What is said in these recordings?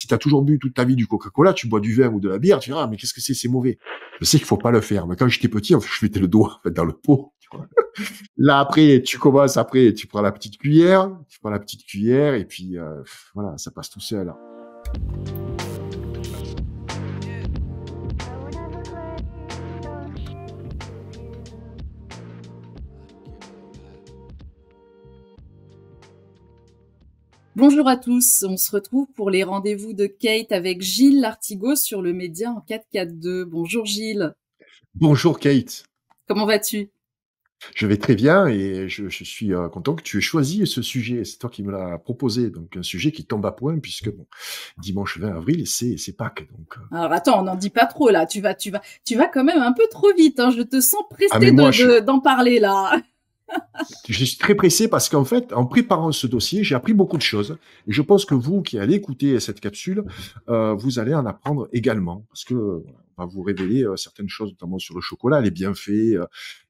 Si tu as toujours bu toute ta vie du Coca-Cola, tu bois du vin ou de la bière, tu dis, ah, mais qu'est-ce que c'est mauvais. Je sais qu'il faut pas le faire. Mais quand j'étais petit, en fait, je mettais le doigt, en fait, dans le pot. Tu vois. Là, après, tu prends la petite cuillère, et puis, voilà, ça passe tout seul. Bonjour à tous, on se retrouve pour les rendez-vous de Kate avec Gilles Lartigot sur le Média en 442. Bonjour Gilles. Bonjour Kate. Comment vas-tu? Je vais très bien et je suis content que tu aies choisi ce sujet. C'est toi qui me l'as proposé, donc un sujet qui tombe à point puisque bon, dimanche 20 avril, c'est Pâques. Donc, Alors attends, on n'en dit pas trop là. Tu vas quand même un peu trop vite. Hein. Je te sens pressé d'en parler là. Je suis très pressé parce qu'en fait, en préparant ce dossier, j'ai appris beaucoup de choses. Et je pense que vous qui allez écouter cette capsule, vous allez en apprendre également. Parce que on va vous révéler certaines choses, notamment sur le chocolat, les bienfaits,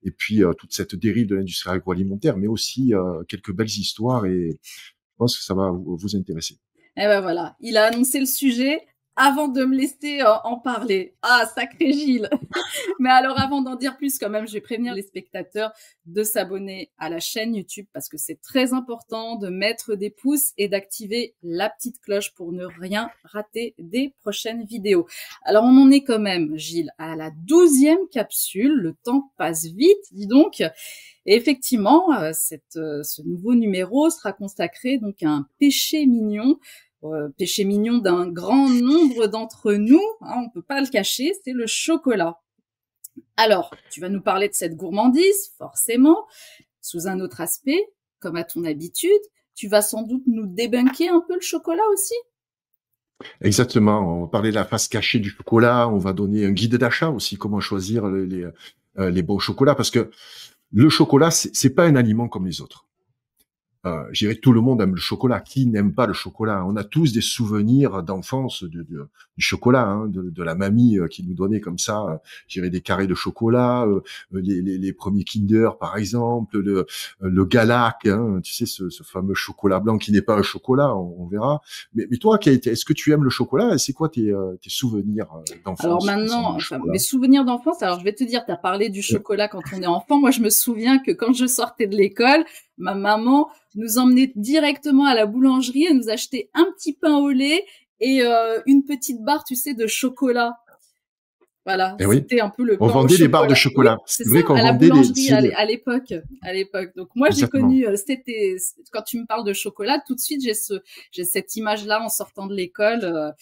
et puis toute cette dérive de l'industrie agroalimentaire, mais aussi quelques belles histoires. Et je pense que ça va vous intéresser. Eh ben voilà, il a annoncé le sujet avant de me laisser en parler. Ah, sacré Gilles. Mais alors, avant d'en dire plus, quand même, je vais prévenir les spectateurs de s'abonner à la chaîne YouTube parce que c'est très important de mettre des pouces et d'activer la petite cloche pour ne rien rater des prochaines vidéos. Alors, on en est quand même, Gilles, à la 12e capsule. Le temps passe vite, dis donc. Et effectivement, ce nouveau numéro sera consacré donc à un péché mignon d'un grand nombre d'entre nous, hein, on peut pas le cacher, c'est le chocolat. Alors, tu vas nous parler de cette gourmandise, forcément, sous un autre aspect, comme à ton habitude. Tu vas sans doute nous débunker un peu le chocolat aussi? Exactement, on va parler de la face cachée du chocolat, on va donner un guide d'achat aussi, comment choisir les bons chocolats, parce que le chocolat, c'est pas un aliment comme les autres. Je dirais que tout le monde aime le chocolat. Qui n'aime pas le chocolat? On a tous des souvenirs d'enfance du chocolat, hein, de la mamie qui nous donnait comme ça, je dirais des carrés de chocolat, les premiers Kinder par exemple, le Galac, hein, tu sais ce fameux chocolat blanc qui n'est pas un chocolat, on verra. Mais toi, Kate, est-ce que tu aimes le chocolat? C'est quoi tes souvenirs d'enfance? Alors maintenant, mes souvenirs d'enfance, alors je vais te dire, tu as parlé du chocolat quand on est enfant. Moi, je me souviens que quand je sortais de l'école, ma maman nous emmenait directement à la boulangerie et nous achetait un petit pain au lait et une petite barre, tu sais, de chocolat. Voilà, c'était un peu le pain au chocolat. On vendait des barres de chocolat. Oui, c'est vrai qu'on vendait la boulangerie à l'époque. Donc moi, j'ai connu, quand tu me parles de chocolat, tout de suite, j'ai cette image-là en sortant de l'école.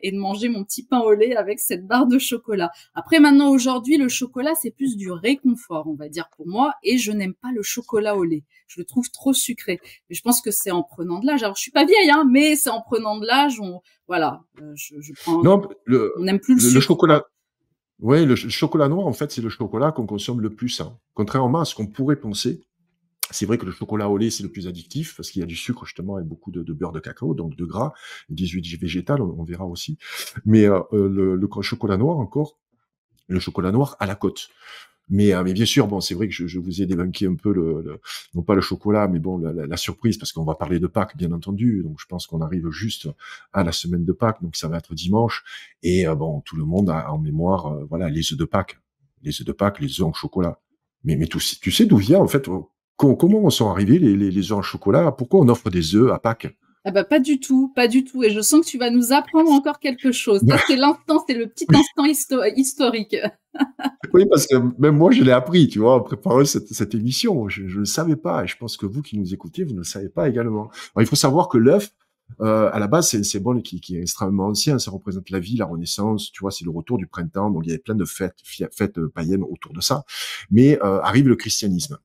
Et de manger mon petit pain au lait avec cette barre de chocolat. Après, maintenant, aujourd'hui, le chocolat, c'est plus du réconfort, on va dire, pour moi, et je n'aime pas le chocolat au lait. Je le trouve trop sucré. Mais je pense que c'est en prenant de l'âge. Alors, je suis pas vieille, hein, mais c'est en prenant de l'âge, je prends. Non, on n'aime plus le sucre. Le chocolat. Ouais, le chocolat noir, en fait, c'est le chocolat qu'on consomme le plus, hein. Contrairement à ce qu'on pourrait penser. C'est vrai que le chocolat au lait, c'est le plus addictif parce qu'il y a du sucre, justement, et beaucoup de beurre de cacao, donc de gras, des huiles végétales, on verra aussi. Mais le chocolat noir, encore, le chocolat noir à la côte. Mais bien sûr, bon, c'est vrai que je vous ai débunké un peu non pas le chocolat, mais bon, la surprise, parce qu'on va parler de Pâques, bien entendu. Donc, je pense qu'on arrive juste à la semaine de Pâques, donc ça va être dimanche. Et bon, tout le monde a en mémoire, voilà, les œufs de Pâques, les œufs en chocolat. Mais tu sais d'où vient, en fait, comment sont arrivés les œufs en chocolat? Pourquoi on offre des œufs à Pâques? Ah bah pas du tout. Et je sens que tu vas nous apprendre encore quelque chose. Ça, c'est le petit instant historique. Oui, parce que même moi, je l'ai appris, tu vois, en préparant cette émission. Je ne le savais pas, et je pense que vous qui nous écoutez, vous ne le savez pas également. Alors, il faut savoir que l'œuf, à la base, c'est un symbole qui est extrêmement ancien. Ça représente la vie, la renaissance, tu vois, c'est le retour du printemps. Donc, il y avait plein de fêtes païennes autour de ça. Mais arrive le christianisme.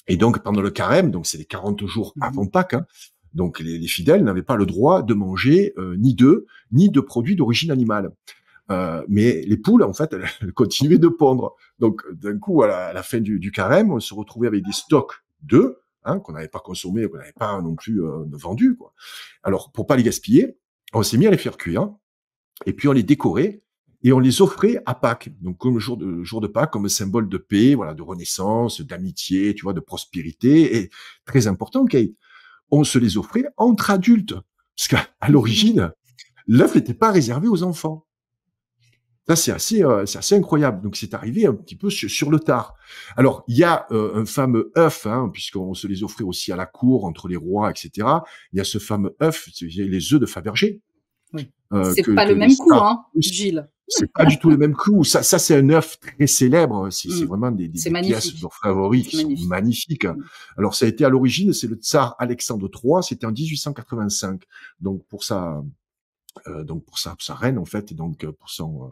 Et donc, pendant le carême, donc c'est les 40 jours avant Pâques, hein, donc les fidèles n'avaient pas le droit de manger ni d'œufs, ni de produits d'origine animale. Mais les poules, en fait, elles continuaient de pondre. Donc, d'un coup, à la fin du carême, on se retrouvait avec des stocks d'œufs, hein, qu'on n'avait pas consommés, qu'on n'avait pas non plus vendus, quoi. Alors, pour pas les gaspiller, on s'est mis à les faire cuire, et puis on les décorait, et on les offrait à Pâques. Donc, comme le jour de Pâques, comme symbole de paix, voilà, de renaissance, d'amitié, tu vois, de prospérité. Et très important, Kate, on se les offrait entre adultes. Parce qu'à l'origine, L'œuf n'était pas réservé aux enfants. Ça, c'est assez incroyable. Donc, c'est arrivé un petit peu sur le tard. Alors, il y a un fameux œuf, hein, puisqu'on se les offrait aussi à la cour, entre les rois, etc. Il y a ce fameux œuf, les œufs de Fabergé, Oui. C'est pas que le les même coup, stars hein, russes, Gilles. c'est pas du tout le même coup. Ça c'est un œuf très célèbre. C'est Mm. vraiment C'est des pièces de magnifique. favoris qui C'est sont magnifique. magnifiques. Mm. Alors, ça a été à l'origine, c'est le tsar Alexandre III, c'était en 1885. Donc, pour sa reine en fait, et donc pour son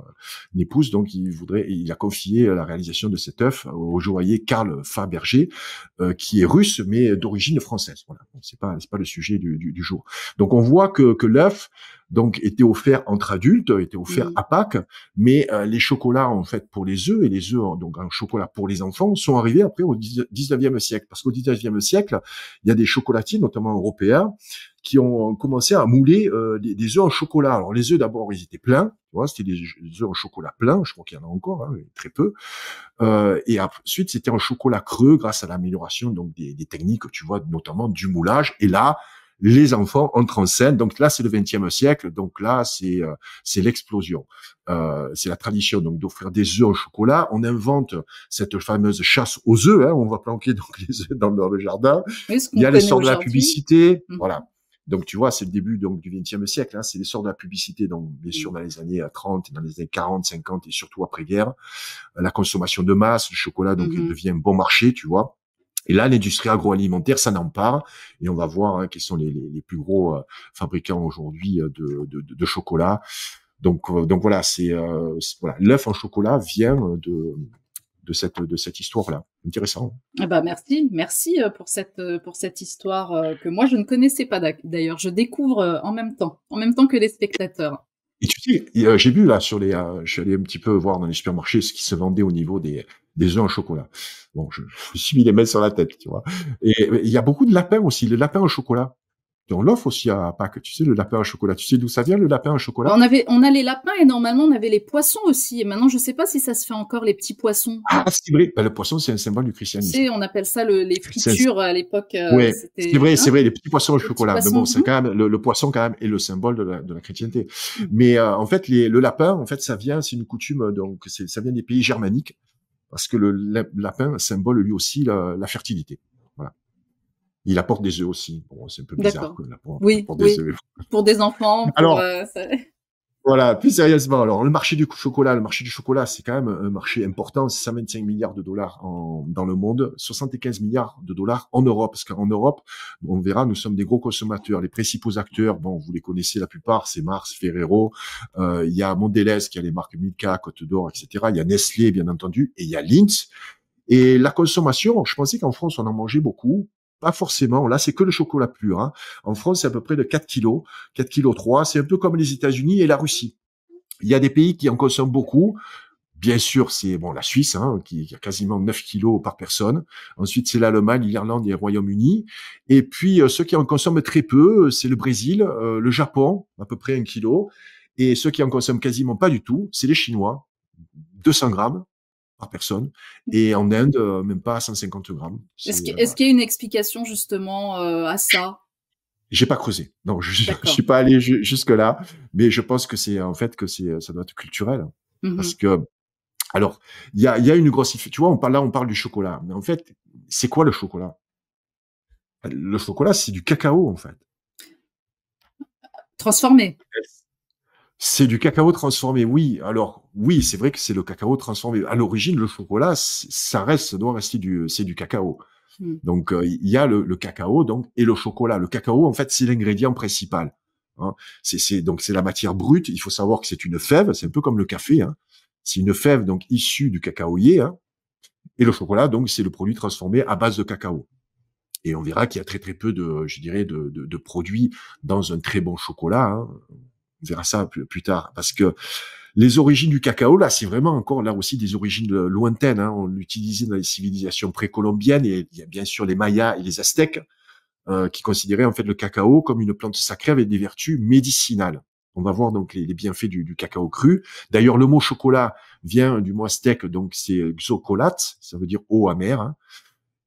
épouse, donc il a confié la réalisation de cet œuf au joaillier Karl Fabergé, qui est russe mais d'origine française. Voilà, bon, c'est pas le sujet du jour. Donc on voit que l'œuf donc était offert entre adultes, était offert à Pâques, mais les chocolats en fait pour les œufs et les œufs donc en chocolat pour les enfants sont arrivés après au 19e siècle, parce qu'au 19e siècle il y a des chocolatiers notamment européens qui ont commencé à mouler des œufs en chocolat. Alors les œufs d'abord ils étaient pleins, tu vois, c'était des œufs en chocolat pleins, je crois qu'il y en a encore, hein, très peu. Et ensuite c'était en chocolat creux grâce à l'amélioration donc des techniques, tu vois, notamment du moulage. Et là les enfants entrent en scène. Donc là c'est le 20e siècle, donc là c'est l'explosion. C'est la tradition donc d'offrir des œufs en chocolat. On invente cette fameuse chasse aux œufs, hein, on va planquer donc les œufs dans le jardin. Oui, ce Il y qu'on a connaît l'essor de la aujourd'hui. publicité, voilà. Donc, tu vois, c'est le début donc du XXe siècle. Hein, c'est l'essor de la publicité, donc bien sûr dans les années 30, dans les années 40, 50 et surtout après-guerre. La consommation de masse, le chocolat donc devient bon marché, tu vois. Et là, l'industrie agroalimentaire s'en empare et on va voir hein, quels sont les plus gros fabricants aujourd'hui de chocolat. Donc voilà, voilà, l'œuf en chocolat vient de cette histoire-là. Intéressant. Ah bah merci pour cette histoire que moi je ne connaissais pas d'ailleurs. Je découvre en même temps que les spectateurs. Et tu sais, j'ai vu là je suis allé un petit peu voir dans les supermarchés ce qui se vendait au niveau des œufs en chocolat. Bon, je me suis mis les mains sur la tête, tu vois. Et il y a beaucoup de lapins aussi, le lapin au chocolat. Et on l'offre aussi à Pâques, tu sais, le lapin au chocolat. Tu sais d'où ça vient, le lapin au chocolat? On a les lapins et normalement on avait les poissons aussi. Et maintenant je sais pas si ça se fait encore les petits poissons. Ah, c'est vrai. Ben, le poisson, c'est un symbole du Tu christianisme. sais, on appelle ça les fritures à l'époque. Ouais, c'était, c'est vrai, les petits poissons au les petits chocolat. Mais poissons. bon, c'est quand même le poisson quand même est le symbole de la chrétienté. Mais en fait, le lapin, en fait, c'est une coutume, donc ça vient des pays germaniques, parce que le lapin symbole lui aussi la fertilité. Voilà. Il apporte des œufs aussi. Bon, c'est un peu bizarre que oui, apporte des œufs. Pour des enfants. Alors, voilà, plus sérieusement, alors le marché du chocolat, c'est quand même un marché important, c'est 125 milliards de dollars dans le monde, 75 milliards de dollars en Europe, parce qu'en Europe, on verra, nous sommes des gros consommateurs. Les principaux acteurs, bon, vous les connaissez la plupart, c'est Mars, Ferrero, il y a Mondelez qui a les marques Milka, Côte d'Or, etc. Il y a Nestlé, bien entendu, et il y a Lindt. Et la consommation, je pensais qu'en France, on en mangeait beaucoup. Pas forcément. Là, c'est que le chocolat pur. Hein. En France, c'est à peu près de 4 kilos, 4 kilos 3. C'est un peu comme les États-Unis et la Russie. Il y a des pays qui en consomment beaucoup. Bien sûr, c'est bon la Suisse, hein, qui a quasiment 9 kilos par personne. Ensuite, c'est l'Allemagne, l'Irlande et le Royaume-Uni. Et puis, ceux qui en consomment très peu, c'est le Brésil, le Japon, à peu près 1 kilo. Et ceux qui en consomment quasiment pas du tout, c'est les Chinois, 200 grammes par personne, et en Inde, même pas à 150 grammes. Est-ce qu'il y a une explication justement à ça? J'ai pas creusé. Non, je suis pas allé jusque là, mais je pense que c'est en fait ça doit être culturel, parce que alors il y a une grosse, tu vois, on parle du chocolat, mais en fait c'est quoi le chocolat? Le chocolat, c'est du cacao en fait. Transformé. C'est du cacao transformé, oui. Alors, oui, c'est vrai que c'est le cacao transformé. À l'origine, le chocolat, ça doit rester c'est du cacao. Donc, il y a le cacao, donc, et le chocolat. Le cacao, en fait, c'est l'ingrédient principal. Hein. Donc, c'est la matière brute. Il faut savoir que c'est une fève. C'est un peu comme le café. Hein. C'est une fève, donc, issue du cacaoyer. Hein. Et le chocolat, donc, c'est le produit transformé à base de cacao. Et on verra qu'il y a très, très peu de produits dans un très bon chocolat. Hein. On verra ça plus tard, parce que les origines du cacao, là, c'est vraiment encore là aussi des origines lointaines. Hein. On l'utilisait dans les civilisations précolombiennes, et il y a bien sûr les Mayas et les Aztèques qui considéraient en fait le cacao comme une plante sacrée avec des vertus médicinales. On va voir donc les bienfaits du cacao cru. D'ailleurs, le mot chocolat vient du mot aztèque, donc c'est xocolat, ça veut dire eau amère. Hein.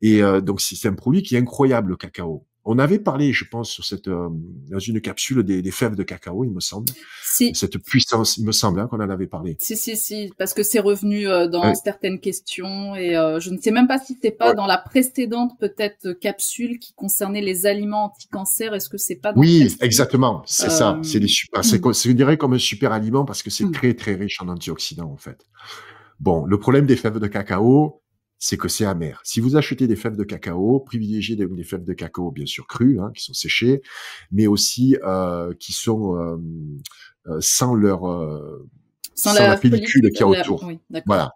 Et donc c'est un produit qui est incroyable, le cacao. On avait parlé, je pense, sur dans une capsule des fèves de cacao, il me semble. Si. Cette puissance, il me semble, hein, qu'on en avait parlé. Si, parce que c'est revenu dans Ouais. certaines questions et je ne sais même pas si c'est pas Ouais. dans la précédente peut-être capsule qui concernait les aliments anti-cancer. Est-ce que c'est pas dans Oui, celle-ci? exactement, c'est ça. C'est les super, je dirais comme un super aliment parce que c'est Mm. très très riche en antioxydants en fait. Bon, le problème des fèves de cacao, c'est que c'est amer. Si vous achetez des fèves de cacao, privilégiez des fèves de cacao bien sûr crues, hein, qui sont séchées, mais aussi qui sont sans Sans sans la la pellicule follicule, qu'il y a autour. oui, d'accord. Voilà.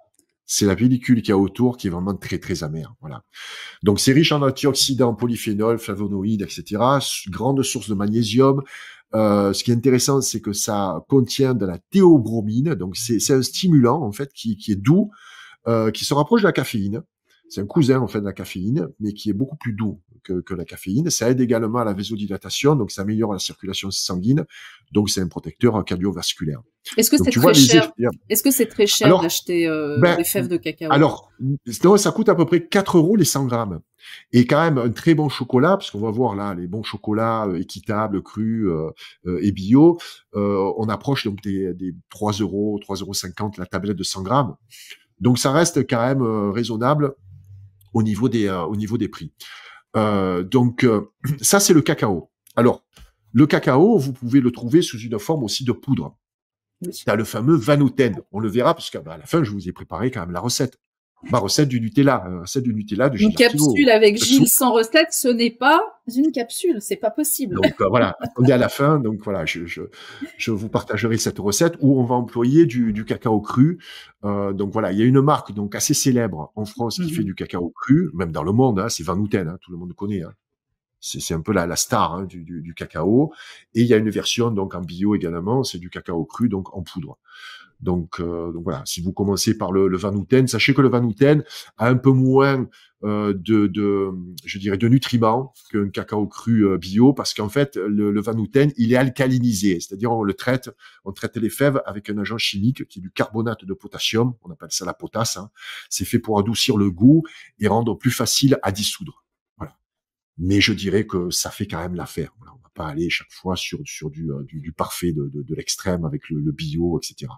C'est la pellicule qu'il y a autour qui est vraiment très très amère. Voilà. Donc c'est riche en antioxydants, polyphénols, flavonoïdes, etc. Grande source de magnésium. Ce qui est intéressant, c'est que ça contient de la théobromine. Donc c'est un stimulant en fait qui est doux, qui se rapproche de la caféine. C'est un cousin en fait de la caféine, mais qui est beaucoup plus doux que la caféine. Ça aide également à la vasodilatation, donc ça améliore la circulation sanguine. Donc c'est un protecteur cardiovasculaire. Est-ce que Donc c'est tu vois très les cher? effets. Est-ce que c'est très cher Alors, d'acheter ben, des fèves de cacao? alors, non, ça coûte à peu près 4 € les 100 grammes. Et quand même, un très bon chocolat, parce qu'on va voir là, les bons chocolats équitables, crus et bio, on approche donc des 3 €, 3,50 € la tablette de 100 grammes. Donc, ça reste quand même raisonnable au niveau des prix. Donc, ça, c'est le cacao. Alors, le cacao, vous pouvez le trouver sous une forme aussi de poudre. Oui. Tu as le fameux Vanouten. On le verra parce qu'à la fin, je vous ai préparé quand même la recette. Ma recette du Nutella, recette du Nutella de Une Gilles Artiveau. capsule avec Gilles sans recette, ce n'est pas une capsule, c'est pas possible. Donc voilà, attendez à la fin. Donc voilà, je vous partagerai cette recette où on va employer du cacao cru. Donc voilà, il y a une marque donc assez célèbre en France qui fait du cacao cru, même dans le monde. Hein, c'est Vanouten, hein, tout le monde connaît. Hein. C'est un peu la star hein, du cacao. Et il y a une version donc en bio également, c'est du cacao cru donc en poudre. Donc voilà, si vous commencez par le Vanouten, sachez que le Vanouten a un peu moins je dirais de nutriments qu'un cacao cru bio, parce qu'en fait le Vanouten il est alcalinisé, c'est-à-dire on traite les fèves avec un agent chimique qui est du carbonate de potassium, on appelle ça la potasse. Hein. C'est fait pour adoucir le goût et rendre plus facile à dissoudre. Voilà. Mais je dirais que ça fait quand même l'affaire. Voilà, on va pas aller chaque fois sur du parfait de l'extrême avec le bio, etc.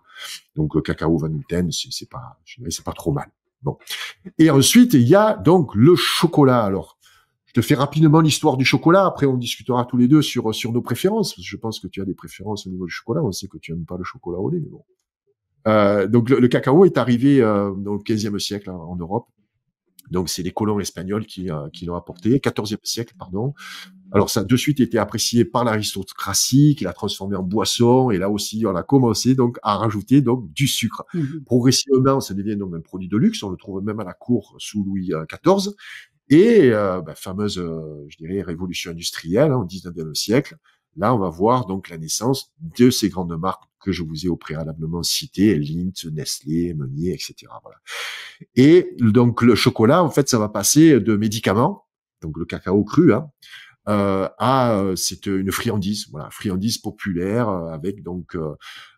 Donc cacao Vanouten, c'est pas, je dirais, c'est pas trop mal. Bon. Et ensuite il y a donc le chocolat. Alors, je te fais rapidement l'histoire du chocolat. Après, on discutera tous les deux sur nos préférences. Parce que je pense que tu as des préférences au niveau du chocolat. On sait que tu aimes pas le chocolat au lait. Mais bon. Donc le cacao est arrivé dans le 15e siècle hein, en Europe. Donc, c'est les colons espagnols qui l'ont apporté, 14e siècle, pardon. Alors, ça a de suite été apprécié par l'aristocratie, qui l'a transformé en boisson, et là aussi, on a commencé donc à rajouter donc du sucre. Progressivement, ça devient donc un produit de luxe, on le trouve même à la cour sous Louis XIV, et fameuse, je dirais, révolution industrielle hein, au 19e siècle. Là, on va voir donc la naissance de ces grandes marques que je vous ai au préalablement citées, Lindt, Nestlé, Meunier, etc. Voilà. Et donc le chocolat, en fait, ça va passer de médicaments, donc le cacao cru, hein, c'est une friandise, voilà, friandise populaire avec donc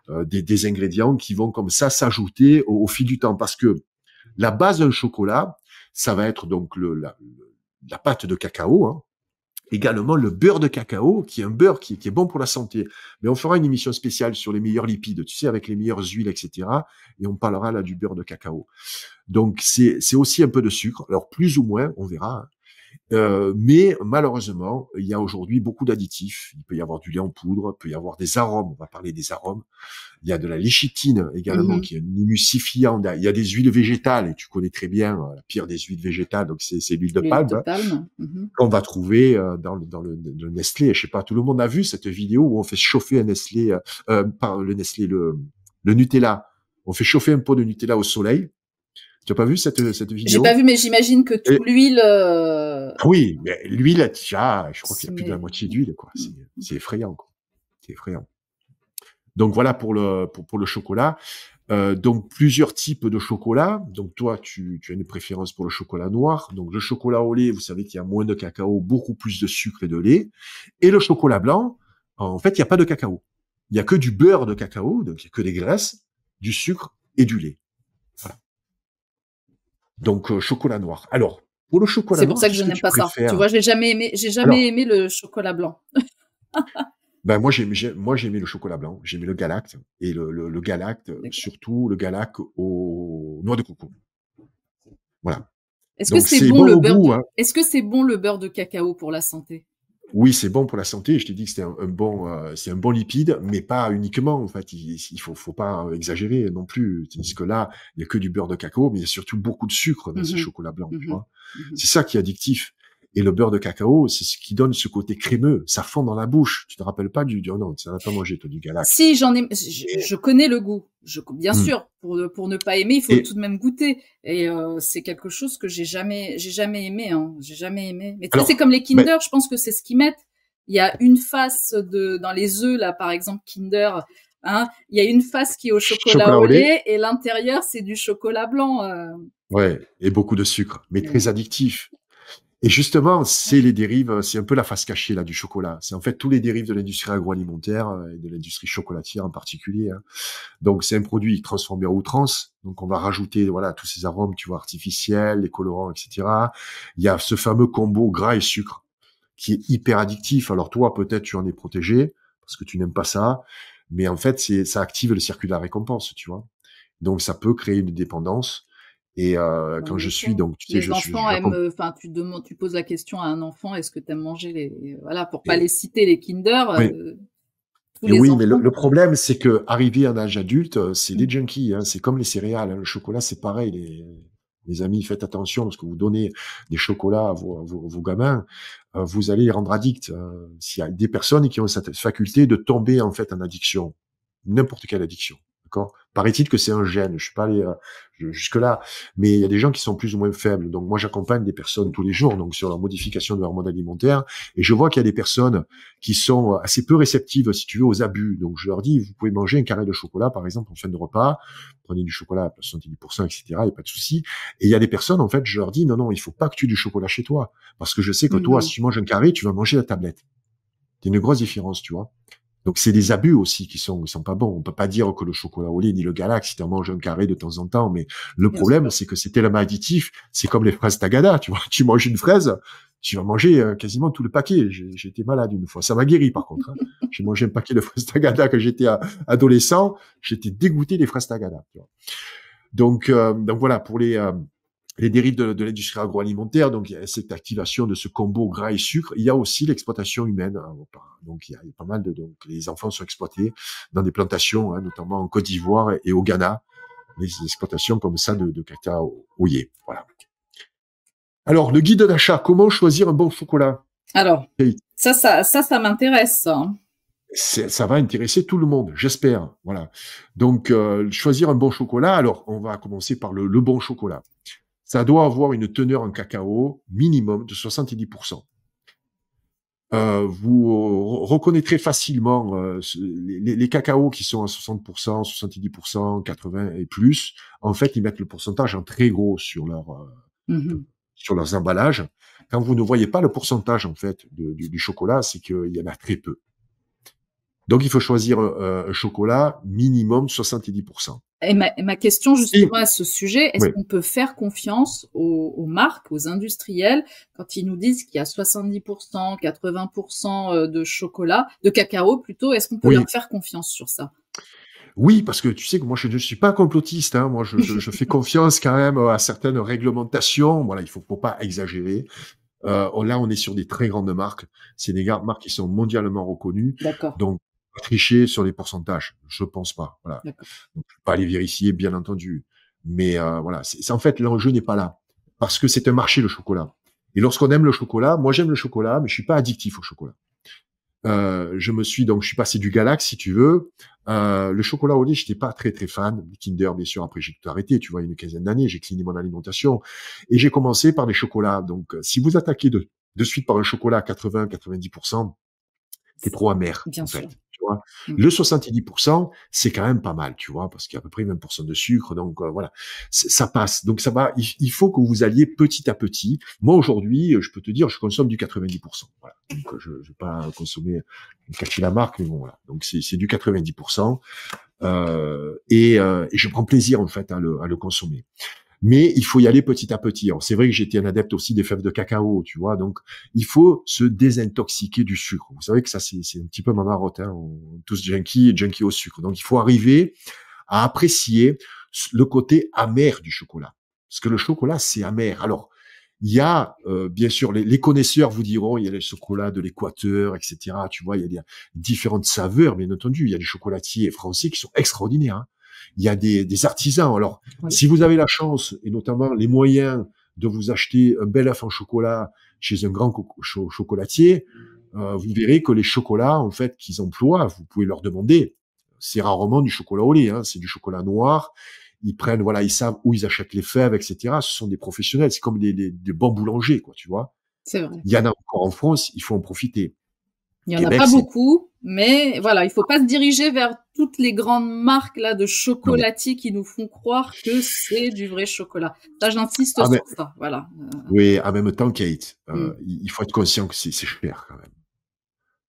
des ingrédients qui vont comme ça s'ajouter au fil du temps, parce que la base d'un chocolat, ça va être donc la pâte de cacao. Hein, également le beurre de cacao, qui est un beurre qui est bon pour la santé. Mais on fera une émission spéciale sur les meilleurs lipides, tu sais, avec les meilleures huiles, etc. Et on parlera là du beurre de cacao. Donc c'est aussi un peu de sucre, alors plus ou moins, on verra. Mais malheureusement, il y a aujourd'hui beaucoup d'additifs. Il peut y avoir du lait en poudre, il peut y avoir des arômes. On va parler des arômes. Il y a de la léchitine également, qui est un émulsifiant. Il y a des huiles végétales, et tu connais très bien la pire des huiles végétales, donc c'est l'huile de palme. L'huile de palme. Qu'on va trouver dans le Nestlé. Je sais pas, tout le monde a vu cette vidéo où on fait chauffer un Nestlé, le Nestlé, le Nutella. On fait chauffer un pot de Nutella au soleil. Tu as pas vu cette vidéo? J'ai pas vu, mais j'imagine que toute l'huile. Oui, mais l'huile, déjà, je crois qu'il y a plus de la moitié d'huile, quoi. C'est effrayant, quoi. C'est effrayant. Donc voilà pour le chocolat. Donc plusieurs types de chocolat. Donc toi, tu as une préférence pour le chocolat noir. Donc le chocolat au lait, vous savez qu'il y a moins de cacao, beaucoup plus de sucre et de lait. Et le chocolat blanc, en fait, il n'y a pas de cacao. Il n'y a que du beurre de cacao, donc il n'y a que des graisses, du sucre et du lait. Voilà. Donc chocolat noir. Alors, Pour le chocolat C'est pour noir, ça que qu'est-ce je que n'aime tu pas ça. Tu préfères? vois, j'ai Alors, jamais aimé le chocolat blanc. ben moi j'ai aimé le chocolat blanc, j'ai aimé le Galact et le Galact, D'accord. surtout le Galact aux noix de coco. Voilà. Est-ce que Donc c'est c'est bon bon le au beurre goût, de, hein. est-ce que c'est bon le beurre de cacao pour la santé? Oui, c'est bon pour la santé. Je t'ai dit que c'était c'est un bon lipide, mais pas uniquement. En fait, faut pas exagérer non plus. Tandis que là, il y a que du beurre de cacao, mais il y a surtout beaucoup de sucre dans ces Mhm, chocolats blancs, tu mhm, vois. mhm. C'est ça qui est addictif. Et le beurre de cacao, c'est ce qui donne ce côté crémeux. Ça fond dans la bouche. Tu te rappelles pas oh non, tu n'en as pas mangé, toi, du Galac. Si j'en ai, Et, je connais le goût. Bien hum. sûr, pour ne pas aimer, il faut Et tout de même goûter. Et c'est quelque chose que j'ai jamais aimé. Hein. J'ai jamais aimé. Mais tu sais, c'est alors, comme les ben, Kinder. Je pense que c'est ce qu'ils mettent. Il y a une face dans les œufs là, par exemple Kinder. Hein, il y a une face qui est au chocolat chocolat au au lait, lait et l'intérieur c'est du chocolat blanc. ouais, et beaucoup de sucre, mais très Mais addictif. Et justement, c'est les dérives, c'est un peu la face cachée là du chocolat. C'est en fait tous les dérives de l'industrie agroalimentaire et de l'industrie chocolatière en particulier, hein. Donc c'est un produit transformé à outrance. Donc on va rajouter voilà tous ces arômes, tu vois, artificiels, les colorants, etc. Il y a ce fameux combo gras et sucre qui est hyper addictif. Alors toi, peut-être tu en es protégé parce que tu n'aimes pas ça, mais en fait ça active le circuit de la récompense, tu vois. Donc ça peut créer une dépendance. Et ben, quand je bien suis sûr. donc tu sais Les enfants aiment. j'accompagne. Enfin, tu poses la question à un enfant, est-ce que tu aimes manger les, voilà, pour pas les citer les Kinder. Tous Et les oui, mais enfants. le problème, c'est que arrivé à un âge adulte, c'est des Mm. junkies, hein, c'est comme les céréales, hein. Le chocolat, c'est pareil. Les amis, faites attention lorsque vous donnez des chocolats à vos gamins, vous allez les rendre addicts. S'il y a des personnes qui ont cette faculté de tomber en fait en addiction, n'importe quelle addiction, d'accord. Paraît-il que c'est un gène. Je suis pas allé jusque là, mais il y a des gens qui sont plus ou moins faibles. Donc moi, j'accompagne des personnes tous les jours, donc sur la modification de leur mode alimentaire, et je vois qu'il y a des personnes qui sont assez peu réceptives, si tu veux, aux abus. Donc, je leur dis, vous pouvez manger un carré de chocolat, par exemple, en fin de repas, prenez du chocolat à 70%, etc., il n'y a pas de souci. Et il y a des personnes, en fait, je leur dis, non, non, il faut pas que tu aies du chocolat chez toi. Parce que je sais que toi, si Mhm. tu manges un carré, tu vas manger la tablette. C'est une grosse différence, tu vois. Donc, c'est des abus aussi qui sont pas bons. On peut pas dire que le chocolat au lait ni le Galax, si tu en manges un carré de temps en temps, mais le Bien problème, sûr. c'est que c'est tellement additif. C'est comme les fraises Tagada, tu vois. Tu manges une fraise, tu vas manger quasiment tout le paquet. J'ai été malade une fois. Ça m'a guéri, par contre, hein. J'ai mangé un paquet de fraises Tagada quand j'étais adolescent. J'étais dégoûté des fraises Tagada, tu vois. Donc voilà, pour les dérives de l'industrie agroalimentaire, donc il y a cette activation de ce combo gras et sucre. Il y a aussi l'exploitation humaine, hein. Donc il y a pas mal donc les enfants sont exploités dans des plantations, hein, notamment en Côte d'Ivoire et au Ghana, des exploitations comme ça de cacaoyer. Voilà. Alors le guide d'achat, comment choisir un bon chocolat? Alors, Kate, ça m'intéresse, ça, hein. ça va intéresser tout le monde, j'espère. Voilà. Donc choisir un bon chocolat. Alors on va commencer par le bon chocolat. Ça doit avoir une teneur en cacao minimum de 70%. Vous reconnaîtrez facilement les cacaos qui sont à 60%, 70%, 80 et plus. En fait, ils mettent le pourcentage en très gros Mhm. sur leurs emballages. Quand vous ne voyez pas le pourcentage en fait du chocolat, c'est qu'il y en a très peu. Donc, il faut choisir un chocolat minimum 70%. Et ma question Si, justement à ce sujet, est-ce oui. qu'on peut faire confiance aux marques, aux industriels, quand ils nous disent qu'il y a 70%, 80% de chocolat, de cacao plutôt, est-ce qu'on peut leur Oui, faire confiance sur ça? oui, parce que tu sais que moi je ne suis pas complotiste, hein. Moi je fais confiance quand même à certaines réglementations. Voilà, il faut pas exagérer. Là, on est sur des très grandes marques. C'est des marques qui sont mondialement reconnues. D'accord, Donc, pas tricher sur les pourcentages, je pense pas. Voilà. d'accord. Donc, je vais pas les vérifier, bien entendu. Mais voilà, en fait l'enjeu n'est pas là, parce que c'est un marché le chocolat. Et lorsqu'on aime le chocolat, moi j'aime le chocolat, mais je suis pas addictif au chocolat. Je suis passé du Galax, si tu veux. Le chocolat au lait, j'étais pas très très fan. Kinder, bien sûr, après j'ai tout arrêté, tu vois, une quinzaine d'années, j'ai cleané mon alimentation. Et j'ai commencé par des chocolats. Donc, si vous attaquez de suite par un chocolat à 80-90%, c'est trop amer, Bien en sûr. fait. Tu vois. Mm. Le 70%, c'est quand même pas mal, tu vois, parce qu'il y a à peu près 20% de sucre, donc voilà, ça passe. Donc ça va. Il faut que vous alliez petit à petit. Moi aujourd'hui, je peux te dire, je consomme du 90%. Voilà. Donc je vais pas consommer, cacher la marque, mais bon voilà. Donc c'est du 90%, et je prends plaisir en fait à le consommer. Mais il faut y aller petit à petit. Alors, c'est vrai que j'étais un adepte aussi des fèves de cacao, tu vois. Donc, il faut se désintoxiquer du sucre. Vous savez que ça, c'est un petit peu ma marotte, hein. On est tous junkies au sucre. Donc, il faut arriver à apprécier le côté amer du chocolat. Parce que le chocolat, c'est amer. Alors, il y a, bien sûr, les connaisseurs vous diront, il y a les chocolats de l'Équateur, etc. Tu vois, il y a des différentes saveurs, bien entendu. Il y a des chocolatiers français qui sont extraordinaires, hein. Il y a des artisans. Alors, Oui. si vous avez la chance, et notamment les moyens de vous acheter un bel œuf en chocolat chez un grand chocolatier, vous verrez que les chocolats, en fait, qu'ils emploient, vous pouvez leur demander. C'est rarement du chocolat au lait, hein, c'est du chocolat noir. Ils prennent, voilà, ils savent où ils achètent les fèves, etc. Ce sont des professionnels. C'est comme des bons boulangers, quoi, tu vois. C'est vrai. Il y en a encore en France, il faut en profiter. Il y en a pas beaucoup, mais voilà, il faut pas se diriger vers toutes les grandes marques là de chocolatiers qui nous font croire que c'est du vrai chocolat. Ça, j'insiste sur ça. Voilà. Oui, en même temps, Kate, il faut être conscient que c'est cher quand même.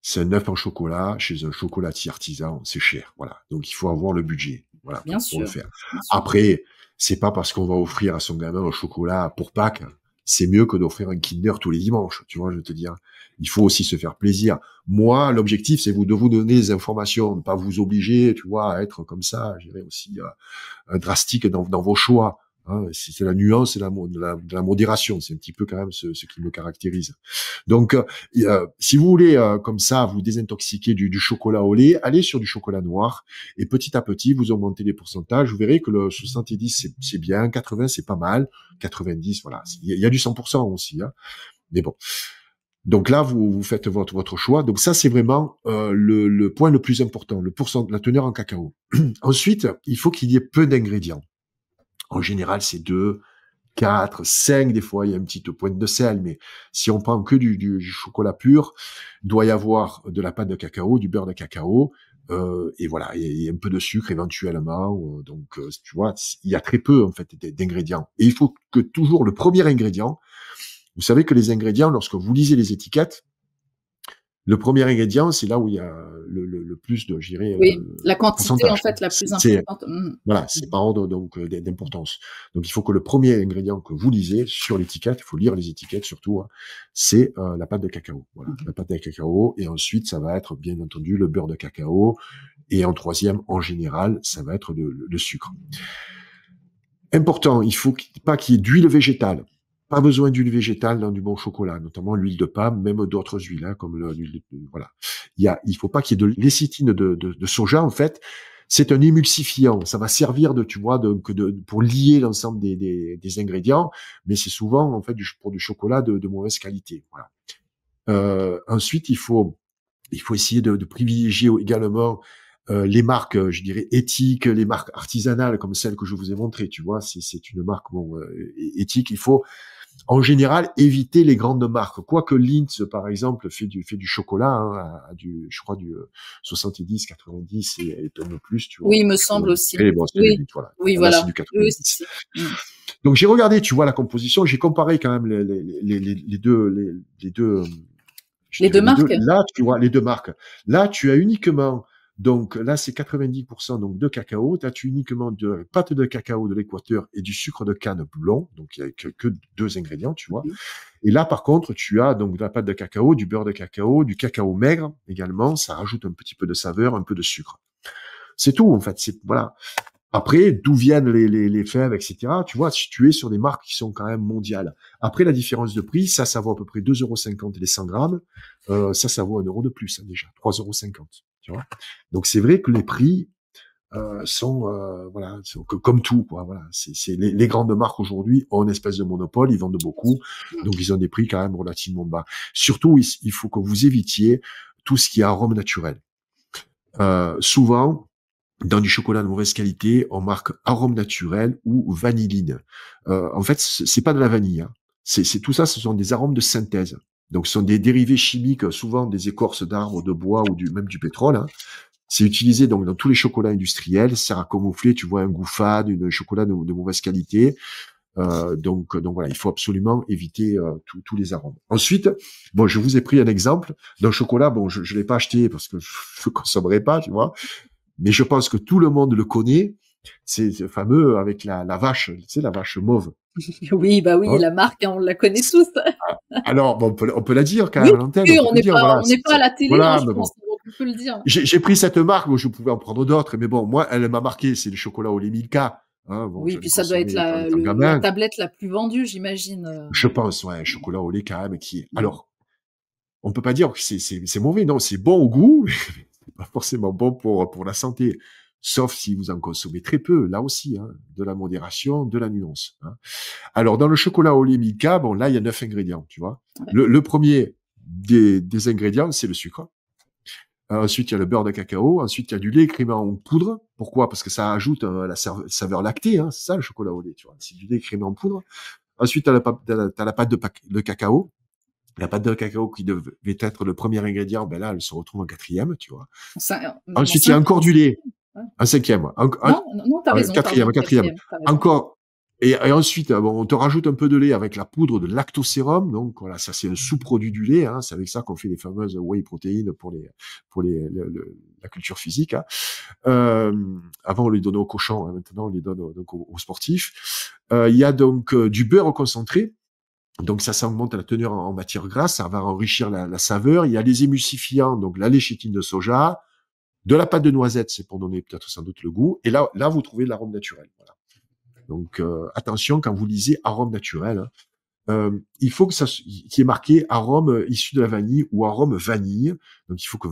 C'est un œuf en chocolat chez un chocolatier artisan, c'est cher. Voilà. Donc il faut avoir le budget. Voilà, bien pour sûr, le faire. Bien sûr. Après, c'est pas parce qu'on va offrir à son gamin un chocolat pour Pâques, c'est mieux que d'offrir un Kinder tous les dimanches. Tu vois, je veux te dire. Il faut aussi se faire plaisir. Moi, l'objectif, c'est de vous donner des informations, ne pas vous obliger, tu vois, à être comme ça, je dirais aussi drastique dans vos choix. Hein. C'est la nuance et de la modération. C'est un petit peu quand même ce qui me caractérise. Donc, si vous voulez comme ça vous désintoxiquer du chocolat au lait, allez sur du chocolat noir et petit à petit vous augmentez les pourcentages. Vous verrez que le 70 c'est bien, 80 c'est pas mal, 90 voilà, il y a du 100% aussi. Hein. Mais bon. Donc là, vous faites votre choix. Donc ça, c'est vraiment le point le plus important, la teneur en cacao. Ensuite, il faut qu'il y ait peu d'ingrédients. En général, c'est 2, 4, 5, des fois, il y a une petite pointe de sel, mais si on prend que du chocolat pur, il doit y avoir de la pâte de cacao, du beurre de cacao, et voilà, et un peu de sucre éventuellement. Donc, tu vois, il y a très peu, en fait, d'ingrédients. Et il faut que toujours le premier ingrédient, vous savez que les ingrédients, lorsque vous lisez les étiquettes, le premier ingrédient, c'est là où il y a le plus de, je dirais, oui, la quantité en fait la plus importante. Voilà, c'est par ordre donc d'importance. Donc il faut que le premier ingrédient que vous lisez sur l'étiquette, il faut lire les étiquettes surtout, hein, c'est la pâte de cacao. Voilà, la pâte de cacao, et ensuite ça va être bien entendu le beurre de cacao, et en troisième, en général, ça va être le sucre. Important, il faut pas qu'il y ait d'huile végétale. Pas besoin d'huile végétale dans du bon chocolat, notamment l'huile de palme, même d'autres huiles, hein, comme l'huile de, voilà. Il faut pas qu'il y ait de lécithine de soja, en fait. C'est un émulsifiant. Ça va servir tu vois, pour lier l'ensemble des ingrédients, mais c'est souvent, en fait, pour du chocolat de mauvaise qualité. Voilà. Ensuite, il faut essayer de privilégier également les marques, je dirais, éthiques, les marques artisanales, comme celle que je vous ai montrée, tu vois, c'est une marque, éthique. Il faut, en général, éviter les grandes marques. Quoique Lindt, par exemple, fait du chocolat, hein, je crois, du 70, 90 et un peu plus, tu vois. Oui, il me semble aussi. Et bon, oui. Lindt, voilà. Oui, là, voilà. c'est du 90. Donc, j'ai regardé, tu vois, la composition, j'ai comparé quand même les deux marques. Là, tu vois, les deux marques. Là, tu as uniquement, donc là, c'est 90% donc de cacao. Là, tu as uniquement de pâte de cacao de l'Équateur et du sucre de canne blond. Donc, il n'y a que 2 ingrédients, tu vois. Et là, par contre, tu as donc de la pâte de cacao, du beurre de cacao, du cacao maigre également. Ça rajoute un petit peu de saveur, un peu de sucre. C'est tout, en fait. Voilà. Après, d'où viennent les fèves, etc. Tu vois, tu es sur des marques qui sont quand même mondiales. Après, la différence de prix, ça vaut à peu près 2,50 € les 100 grammes. Ça vaut 1 € de plus, hein, déjà. 3,50 €. Tu vois. Donc, c'est vrai que les prix sont, voilà, comme tout, quoi. Voilà. C'est les grandes marques aujourd'hui ont une espèce de monopole, ils vendent beaucoup. Donc, ils ont des prix quand même relativement bas. Surtout, il faut que vous évitiez tout ce qui est arôme naturel. Souvent, dans du chocolat de mauvaise qualité, on marque arôme naturel ou vanilline. En fait, c'est pas de la vanille. Hein. C'est tout ça, ce sont des arômes de synthèse. Donc, ce sont des dérivés chimiques, souvent des écorces d'arbres, de bois ou même du pétrole. Hein. C'est utilisé donc dans tous les chocolats industriels. Ça sert à camoufler, tu vois, un goût fade, un chocolat de mauvaise qualité. Donc voilà, il faut absolument éviter tous les arômes. Ensuite, bon, je vous ai pris un exemple d'un chocolat. Bon, je l'ai pas acheté parce que je le consommerai pas, tu vois. Mais je pense que tout le monde le connaît. C'est fameux avec la vache, tu sais, la vache mauve. Oui, bah oui, Hein. la marque, hein, on la connaît tous. Alors, bon, on peut la dire quand Oui, même à l'antenne, oui, on peut le dire, voilà. on n'est pas à la télé, hein, Voilà, je mais bon. pense, donc on peut le dire. J'ai pris cette marque, où je pouvais en prendre d'autres, mais bon, moi, elle m'a marqué, c'est le chocolat au lait Milka. Hein, bon, Oui, j'en ai puis ça doit être consommé étant la gamin. tablette la plus vendue, j'imagine. Je pense, ouais, chocolat au lait quand même, qui est... Mm. Alors, on peut pas dire que c'est mauvais, non, c'est bon au goût, mais c'est pas forcément bon pour la santé. Sauf si vous en consommez très peu, là aussi, hein, de la modération, de la nuance. Hein. Alors, dans le chocolat au lait Milka, bon, là, il y a 9 ingrédients, tu vois. Ouais. Le premier des ingrédients, c'est le sucre. Ensuite, il y a le beurre de cacao. Ensuite, il y a du lait écrémé en poudre. Pourquoi? Parce que ça ajoute la saveur lactée. Hein, c'est ça le chocolat au lait, tu vois. C'est du lait écrémé en poudre. Ensuite, t'as la pâte de cacao. La pâte de cacao qui devait être le premier ingrédient, ben là, elle se retrouve en quatrième, tu vois. Même en Ensuite, il y a encore du lait. Ouais. Un cinquième. Non, non, t'as raison, pardon, Quatrième. quatrième, t'as raison. Encore. Et ensuite, bon, on te rajoute un peu de lait avec la poudre de lactosérum. Donc voilà, ça c'est un sous-produit du lait. Hein. C'est avec ça qu'on fait les fameuses whey protéines pour la culture physique. Hein. Avant on les donnait aux cochons, hein. Maintenant on les donne donc aux sportifs. Il y a donc du beurre concentré. Donc ça augmente la teneur en matière grasse, ça va enrichir la saveur. Il y a les émulsifiants, donc la léchitine de soja, de la pâte de noisette, c'est pour donner peut-être sans doute le goût. Et là vous trouvez de l'arôme naturel. Voilà. Donc attention quand vous lisez arôme naturel, hein, il faut que ça qui est marqué arôme issu de la vanille ou arôme vanille. Donc il faut que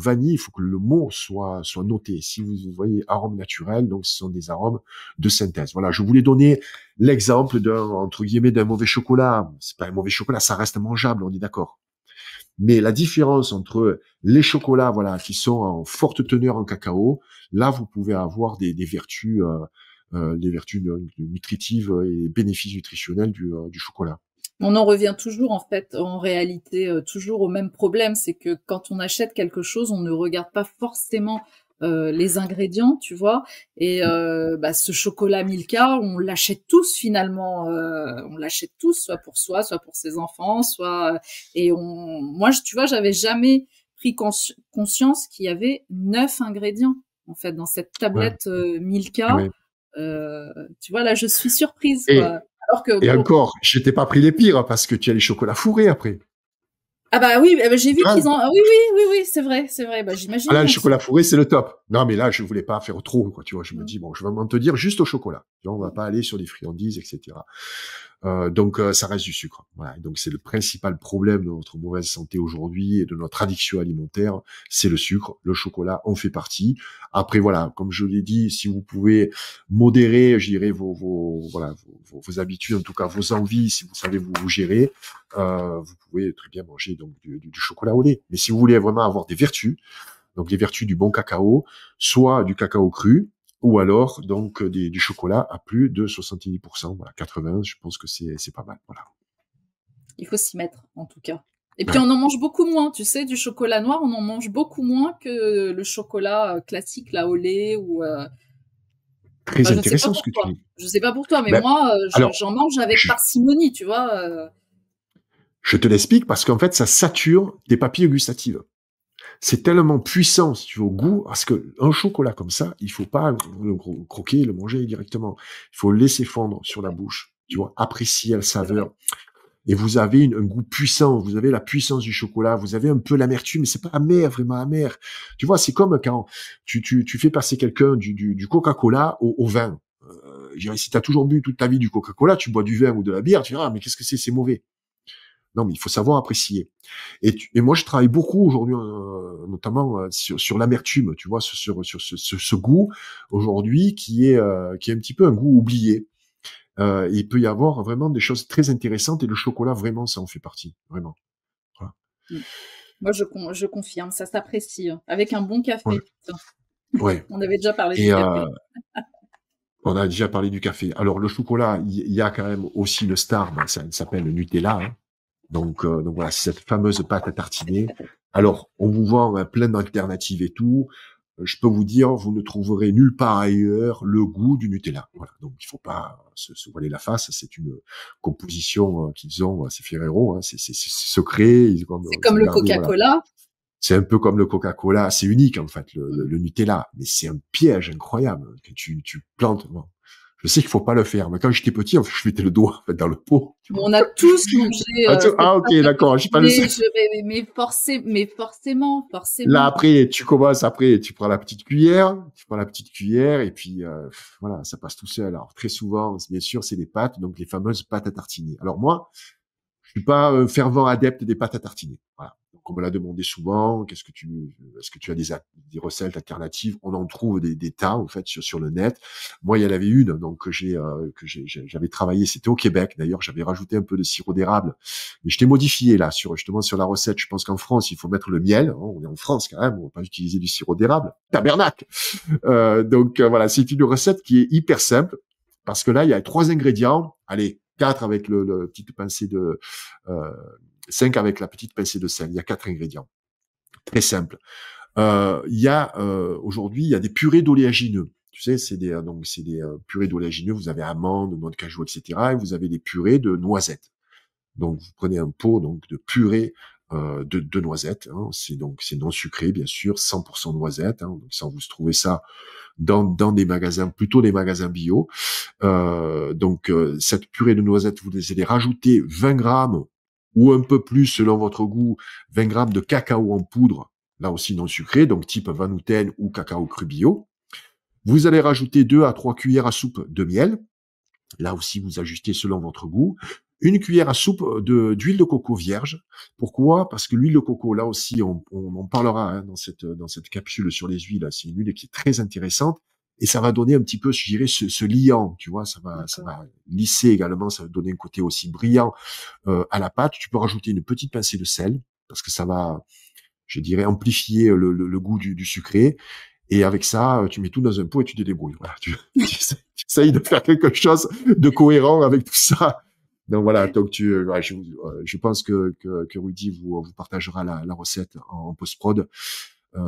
le mot soit noté. Si vous voyez arôme naturel, donc ce sont des arômes de synthèse. Voilà, je voulais donner l'exemple d'un mauvais chocolat. C'est pas un mauvais chocolat, ça reste mangeable, on est d'accord. Mais la différence entre les chocolats, voilà, qui sont en forte teneur en cacao, là vous pouvez avoir des vertus, les vertus nutritives et bénéfices nutritionnels du chocolat. On en revient toujours, en fait, en réalité, toujours au même problème, c'est que quand on achète quelque chose, on ne regarde pas forcément les ingrédients, tu vois. Et ce chocolat Milka, on l'achète tous finalement. On l'achète tous, soit pour soi, soit pour ses enfants, soit. Moi, tu vois, j'avais jamais pris conscience qu'il y avait 9 ingrédients en fait dans cette tablette Milka. Ouais. Tu vois, là, je suis surprise, Et, quoi. Alors que et bon. encore, je t'ai pas pris les pires parce que tu as les chocolats fourrés après. Ah bah oui, j'ai vu Ah, qu'ils en. Ah oui, c'est vrai, c'est vrai. Bah j'imagine là, le bien que c'est. chocolat fourré, c'est le top. Non, mais là, je voulais pas faire trop, quoi. Tu vois, je me dis, bon, je vais m'en te dire juste au chocolat. Tu vois, on va pas aller sur des friandises, etc. Donc, ça reste du sucre. Voilà. Donc, c'est le principal problème de notre mauvaise santé aujourd'hui et de notre addiction alimentaire, c'est le sucre. Le chocolat en fait partie. Après, voilà, comme je l'ai dit, si vous pouvez modérer, je dirais, vos habitudes, en tout cas vos envies, si vous savez vous gérer, vous pouvez très bien manger donc du chocolat au lait. Mais si vous voulez vraiment avoir des vertus, donc les vertus du bon cacao, soit du cacao cru, ou alors donc du chocolat à plus de 70%, voilà, 80, je pense que c'est pas mal, voilà. Il faut s'y mettre, en tout cas. Et puis Ouais. on en mange beaucoup moins, tu sais, du chocolat noir, on en mange beaucoup moins que le chocolat classique, là, au lait ou. Très Enfin, je ne sais pas intéressant ce pour que tu toi. dis. Je sais pas pour toi, mais Ben, moi, alors, j'en mange avec je, parcimonie, tu vois. je te l'explique parce qu'en fait, ça sature tes papilles gustatives. C'est tellement puissant, si tu veux, au goût, parce que un chocolat comme ça, il faut pas le croquer et le manger directement. Il faut le laisser fondre sur la bouche, tu vois, apprécier la C'est vrai. saveur. Et vous avez un goût puissant, vous avez la puissance du chocolat, vous avez un peu l'amertume, mais c'est pas amer, vraiment amer. Tu vois, c'est comme quand tu fais passer quelqu'un du Coca-Cola au vin. Je dirais, si tu as toujours bu toute ta vie du Coca-Cola, tu bois du vin ou de la bière, tu diras, ah, mais qu'est-ce que c'est mauvais. Non, mais il faut savoir apprécier. Et moi, je travaille beaucoup aujourd'hui, notamment sur l'amertume, tu vois, sur ce goût aujourd'hui qui est un petit peu un goût oublié. Il peut y avoir vraiment des choses très intéressantes et le chocolat, vraiment, ça en fait partie, vraiment. Voilà. Moi, je confirme, ça s'apprécie. Avec un bon Ouais. café. Tiens, Ouais. on avait déjà parlé du Et café. on a déjà parlé du café. Alors le chocolat, il y a quand même aussi une star, ben, ça s'appelle le Nutella. Hein. Donc voilà, c'est cette fameuse pâte à tartiner. Alors, on vous vend plein d'alternatives et tout. Je peux vous dire, vous ne trouverez nulle part ailleurs le goût du Nutella. Voilà. Donc, il faut pas se voiler la face. C'est une composition qu'ils ont, c'est Ferrero, hein, c'est secret. C'est Ils comme ont le gardé, voilà. Coca-Cola. C'est un peu comme le Coca-Cola, c'est unique en fait, le Nutella, mais c'est un piège incroyable que tu plantes. Bon, je sais qu'il faut pas le faire, mais quand j'étais petit, en fait, je mettais le doigt en fait, dans le pot. Tu vois. On a tous mangé cette Ok, pâte à d'accord, je suis pas le seul. tartiner, mais Là forcément. après, tu commences après, tu prends la petite cuillère et puis voilà, ça passe tout seul. Alors très souvent, bien sûr, c'est des pâtes, donc les fameuses pâtes à tartiner. Alors moi, je suis pas un fervent adepte des pâtes à tartiner. Voilà. Donc on me l'a demandé souvent. Est-ce que tu as des recettes alternatives? On en trouve des tas en fait sur le net. Moi, il y en avait une donc j'avais travaillé. C'était au Québec d'ailleurs. J'avais rajouté un peu de sirop d'érable, mais je t'ai modifié là justement sur la recette. Je pense qu'en France, il faut mettre le miel. On est en France quand même. On va pas utiliser du sirop d'érable. Tabernacle. Donc voilà, c'est une recette qui est hyper simple parce que là, il y a 3 ingrédients. Allez, 4 avec le petite pincée de 5 avec la petite pincée de sel. Il y a 4 ingrédients. Très simple. Il y a aujourd'hui, il y a des purées d'oléagineux. Tu sais, c'est des purées d'oléagineux. Vous avez amandes, noix de cajou, etc. Et vous avez des purées de noisettes. Donc vous prenez un pot donc de purée de noisettes. Hein. C'est non sucré, bien sûr, 100% noisettes. Hein. Donc ça, vous trouvez ça dans des magasins, plutôt des magasins bio. Cette purée de noisettes, vous allez rajouter 20 grammes ou un peu plus selon votre goût, 20 grammes de cacao en poudre, là aussi non sucré, donc type Vanouten ou cacao cru bio. Vous allez rajouter 2 à 3 cuillères à soupe de miel. Là aussi, vous ajustez selon votre goût. Une cuillère à soupe d'huile de coco vierge. Pourquoi? Parce que l'huile de coco, là aussi, on en parlera hein, dans cette capsule sur les huiles. C'est une huile qui est très intéressante et ça va donner un petit peu, je dirais, ce liant. Tu vois, ça va lisser également. Ça va donner un côté aussi brillant à la pâte. Tu peux rajouter une petite pincée de sel parce que ça va, je dirais, amplifier le goût du sucré. Et avec ça, tu mets tout dans un pot et tu te débrouilles. Voilà, tu essayes de faire quelque chose de cohérent avec tout ça. Donc voilà, donc je pense que Rudy vous partagera la recette en post-prod.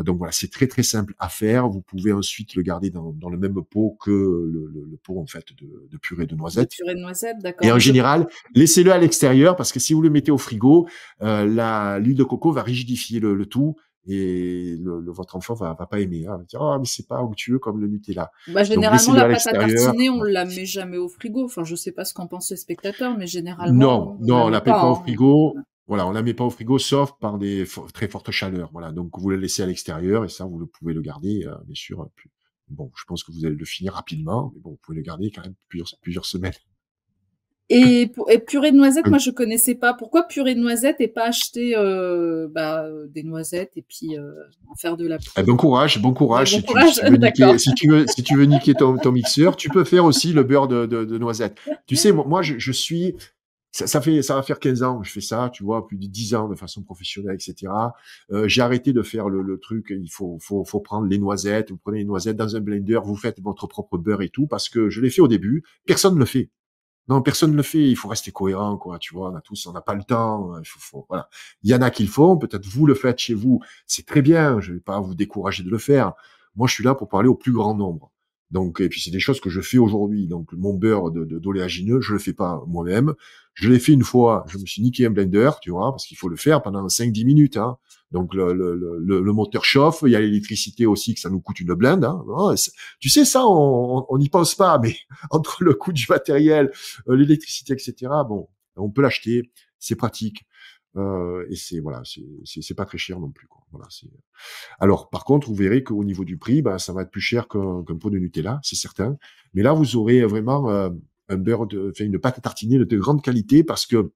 Donc voilà, c'est très très simple à faire. Vous pouvez ensuite le garder dans le même pot que le pot en fait de purée de De noisettes. purée de noisettes, d'accord. Et en général, laissez-le à l'extérieur parce que si vous le mettez au frigo, l'huile de coco va rigidifier le tout et votre enfant va pas aimer. Hein. Il va dire oh mais c'est pas onctueux comme le Nutella. Bah, Donc généralement, laissez-le la à pâte à l'extérieur. tartiner, on la met jamais au frigo. Enfin, je sais pas ce qu'en pensent les spectateurs, mais Non, généralement, on non, la on met la met pas. pas au Hein. frigo. Voilà, on la met pas au frigo sauf par des très fortes chaleurs. Voilà, donc vous le laissez à l'extérieur et ça vous pouvez le garder bien sûr. Bon, je pense que vous allez le finir rapidement, mais bon, vous pouvez le garder quand même plusieurs semaines. Et purée de noisettes, moi, je connaissais pas. Pourquoi purée de noisettes et pas acheter des noisettes et puis en faire de la Bon poudre? courage, bon Ouais, courage. bon Si tu courage, veux d'accord. niquer, si tu veux niquer ton mixeur, tu peux faire aussi le beurre de noisettes. Tu sais, moi, je suis, ça va faire 15 ans que je fais ça, tu vois, plus de 10 ans de façon professionnelle, etc. J'ai arrêté de faire le truc. Il faut prendre les noisettes. Vous prenez les noisettes dans un blender, vous faites votre propre beurre et tout, parce que je l'ai fait au début. Personne ne le fait. Non, personne ne le fait. Il faut rester cohérent, quoi. Tu vois, on n'a pas le temps. Voilà. Il y en a qui le font. Peut-être vous le faites chez vous. C'est très bien. Je vais pas vous décourager de le faire. Moi, je suis là pour parler au plus grand nombre. Donc, et puis c'est des choses que je fais aujourd'hui. Donc, mon beurre d'oléagineux, je le fais pas moi-même. Je l'ai fait une fois. Je me suis niqué un blender, tu vois, parce qu'il faut le faire pendant 5-10 minutes, hein. Donc, le moteur chauffe. Il y a l'électricité aussi, que ça nous coûte une blinde, hein. Oh, tu sais, ça, on n'y pense pas, mais entre le coût du matériel, l'électricité, etc. Bon, on peut l'acheter, c'est pratique et c'est pas très cher non plus, quoi. Voilà, c'est. Alors, par contre, vous verrez qu'au niveau du prix, bah, ça va être plus cher qu'un pot de Nutella, c'est certain. Mais là, vous aurez vraiment un beurre une pâte à tartiner de grande qualité parce que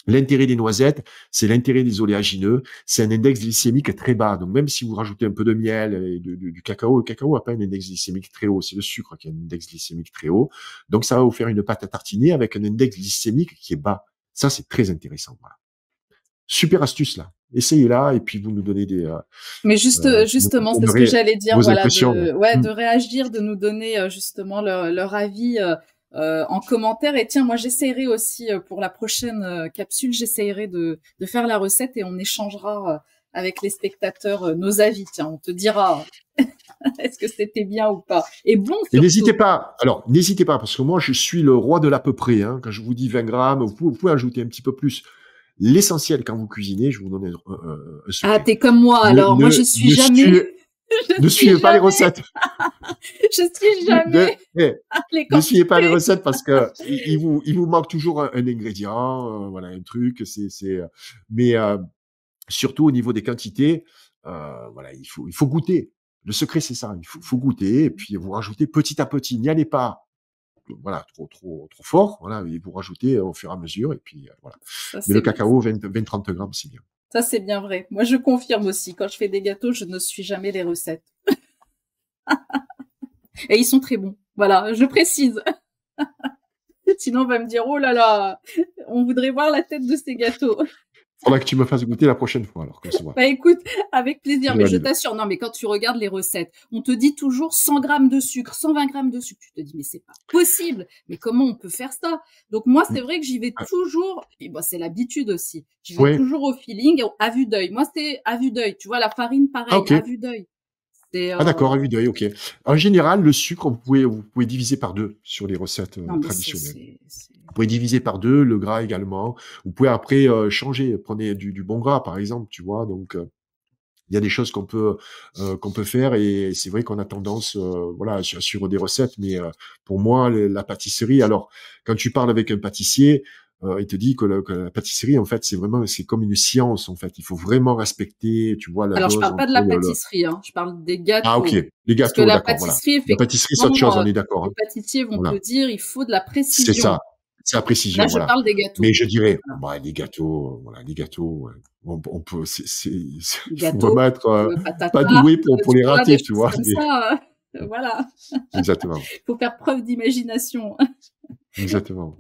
l'intérêt des noisettes, c'est l'intérêt des oléagineux, c'est un index glycémique très bas. Donc même si vous rajoutez un peu de miel et du cacao, le cacao n'a pas un index glycémique très haut, c'est le sucre qui a un index glycémique très haut. Donc ça va vous faire une pâte à tartiner avec un index glycémique qui est bas. Ça, c'est très intéressant. Voilà. Super astuce là. Essayez-la et puis vous nous donnez Mais justement, c'est ce que j'allais dire, vos voilà, impressions. de réagir, de nous donner justement leur avis en commentaire. Et tiens, moi, j'essaierai aussi pour la prochaine capsule, j'essaierai de faire la recette et on échangera avec les spectateurs nos avis. Tiens, on te dira est-ce que c'était bien ou pas. Et bon, surtout. Et n'hésitez pas. Alors, n'hésitez pas parce que moi, je suis le roi de l'à peu près. Hein. Quand je vous dis 20 grammes, vous pouvez ajouter un petit peu plus. L'essentiel quand vous cuisinez, je vais vous donner un Ah, secret. t'es comme moi, Ne, alors. Moi, ne, je suis ne jamais, suivez, je ne suis suivez pas les jamais, recettes. je suis jamais Eh, les ne suivez pas les quantités. recettes parce que il vous manque toujours un ingrédient, voilà, un truc. Mais surtout au niveau des quantités, voilà, il faut goûter. Le secret, c'est ça. Il faut goûter et puis vous rajoutez petit à petit. N'y allez pas, voilà, trop fort. Voilà, et vous rajoutez au fur et à mesure et puis voilà. Ça, Mais le c'est bien. cacao, 20-30 grammes, c'est bien. Ça, c'est bien vrai. Moi, je confirme aussi. Quand je fais des gâteaux, je ne suis jamais les recettes. Et ils sont très bons. Voilà, je précise. Sinon, on va me dire, oh là là, on voudrait voir la tête de ces gâteaux. Faudra que tu me fasses goûter la prochaine fois, alors, comme ça, voilà. Bah écoute, avec plaisir, Je mais je valide. t'assure, non, mais quand tu regardes les recettes, on te dit toujours 100 grammes de sucre, 120 grammes de sucre. Tu te dis, mais c'est pas possible. Mais comment on peut faire ça? Donc moi, c'est vrai que j'y vais toujours, et bon, c'est l'habitude aussi. J'y vais Ouais. toujours au feeling, à vue d'œil. Moi, c'est à vue d'œil. Tu vois, la farine, Ah, pareil, ok. à vue d'œil. Ah, d'accord, à vue d'œil, ok. En général, le sucre, vous pouvez diviser par 2 sur les recettes Non, mais traditionnelles. Vous pouvez diviser par 2, le gras également. Vous pouvez après changer. Prenez du bon gras, par exemple, tu vois. Donc, il y a des choses qu'on peut faire et c'est vrai qu'on a tendance, voilà, à suivre des recettes. Mais pour moi, la pâtisserie. Alors, quand tu parles avec un pâtissier, il te dit que la pâtisserie, en fait, c'est comme une science. En fait, il faut vraiment respecter, tu vois, la Alors, je dose parle pas entre de la pâtisserie, hein. Je parle des Ah, ok. gâteaux. Les Parce que gâteaux, la d'accord, voilà. pâtisserie, La pâtisserie, c'est autre chose, effectivement, on est d'accord. les Hein. pâtissiers vont te Voilà. dire, il faut de la C'est précision. ça. C'est la Là, précision, je voilà. parle des gâteaux. Mais je dirais, Voilà. bah, les gâteaux, voilà, les gâteaux, ouais, on peut, Les il faut gâteaux, vraiment être pâte à pas tarte, doué pour tu les vois, des rater, tu choses vois. comme ça. Voilà. Exactement. Faut faire preuve d'imagination. Exactement.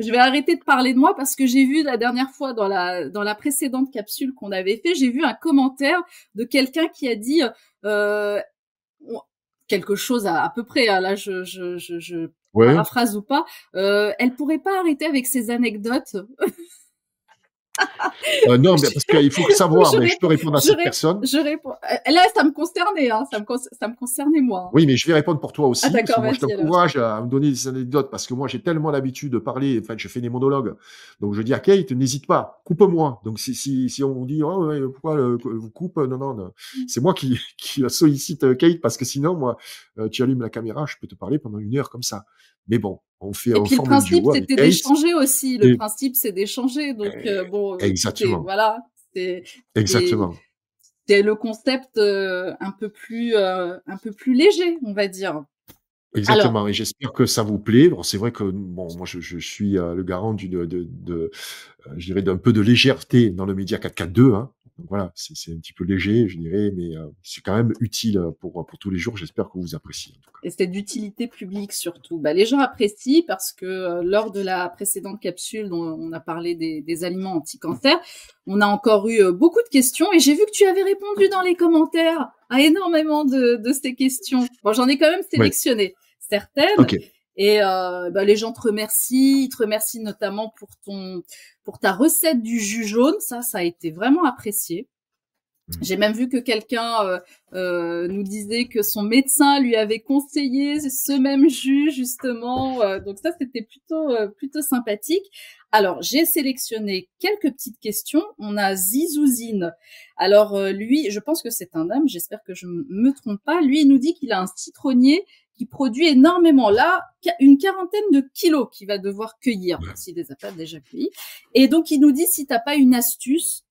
Je vais arrêter de parler de moi parce que j'ai vu la dernière fois dans la précédente capsule qu'on avait fait, j'ai vu un commentaire de quelqu'un qui a dit euh, quelque chose à peu près. Hein, là, je Ouais. paraphrase ou pas. Elle pourrait pas arrêter avec ses anecdotes. Non, mais parce qu'il faut savoir, je mais je peux réponds, répondre à cette personne. je réponds. Là, ça me concernait, hein, ça me concernait moi. Hein. Oui, mais je vais répondre pour toi Ah aussi, parce que d'accord, moi, je vas-y alors. t'encourage à me donner des anecdotes, parce que moi, j'ai tellement l'habitude de parler, en fait, je fais des monologues. Donc, je dis à Kate, n'hésite pas, coupe-moi. Donc, si on dit, oh, ouais, pourquoi vous coupe, non, non, non. C'est moi qui la sollicite, Kate, parce que sinon, moi, tu allumes la caméra, je peux te parler pendant 1 heure comme ça. Mais bon, Et on puis le forme un principe, duo avec c'était Kate. d'échanger aussi. Le Et, principe, c'est d'échanger. Donc bon, écoutez, exactement. voilà, c'est c'est Exactement. c'est le concept un peu plus léger, on va dire. Alors, Exactement. Et j'espère que ça vous plaît. Bon, c'est vrai que, bon, moi, je suis le garant je dirais d'un peu de légèreté dans le média 442, hein. Donc voilà, c'est un petit peu léger, je dirais, mais c'est quand même utile pour tous les jours. J'espère que vous appréciez, en tout cas. et c'est d'utilité publique surtout. Bah, les gens apprécient parce que lors de la précédente capsule dont on a parlé des aliments anti-cancer, on a encore eu beaucoup de questions et j'ai vu que tu avais répondu dans les commentaires à énormément de ces questions. Bon, j'en ai quand même Oui. sélectionné certaines. Ok. Et bah, les gens te remercient, ils te remercient notamment pour ta recette du jus jaune, ça a été vraiment apprécié. J'ai même vu que quelqu'un nous disait que son médecin lui avait conseillé ce même jus justement, donc ça c'était plutôt sympathique. Alors j'ai sélectionné quelques petites questions. On a Zizouzine. Alors lui, je pense que c'est un homme, j'espère que je me trompe pas. Lui, il nous dit qu'il a un citronnier qui produit énormément là, une quarantaine de kilos qu'il va devoir cueillir, s'il les a pas déjà cueillis. Et donc il nous dit si t'as pas une astuce